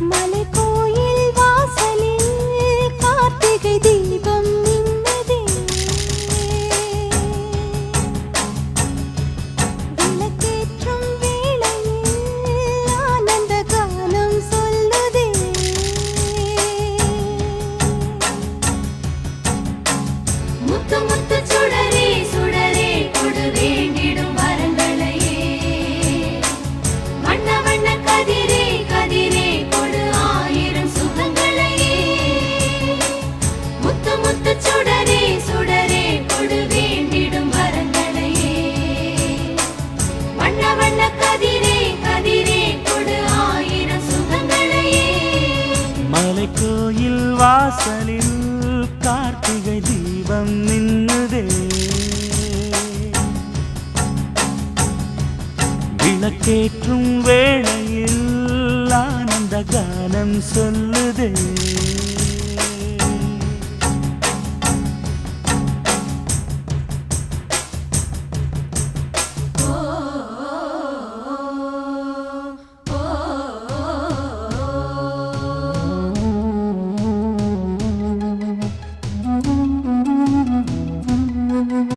மலைக்கோயில் வாசலில் கார்த்திகை தீபம் மின்னுதே. விளக்கேற்றும் வேளையில் ஆனந்த கானம் சொல்லுதே. முத்து முத்து சுடரே சுடரே கொடு வேண்டிடும் வரங்களையே. வண்ண வண்ண கதிரே கதிரே கொடு ஆயிரம் சுகங்களையே. முத்து முத்து சுடரே சுடரே கொடு வேண்டிடும் வரங்களையே. வண்ண வண்ண கதிரே கதிரே கொடு ஆயிரம் சுகங்களையே. மலைக்கோயில் வாசலில் கார்த்திகை தீபம் மின்னுதே. விளக்கேற்றும் வேளையில் ஆனந்த கானம் சொல்லுதே.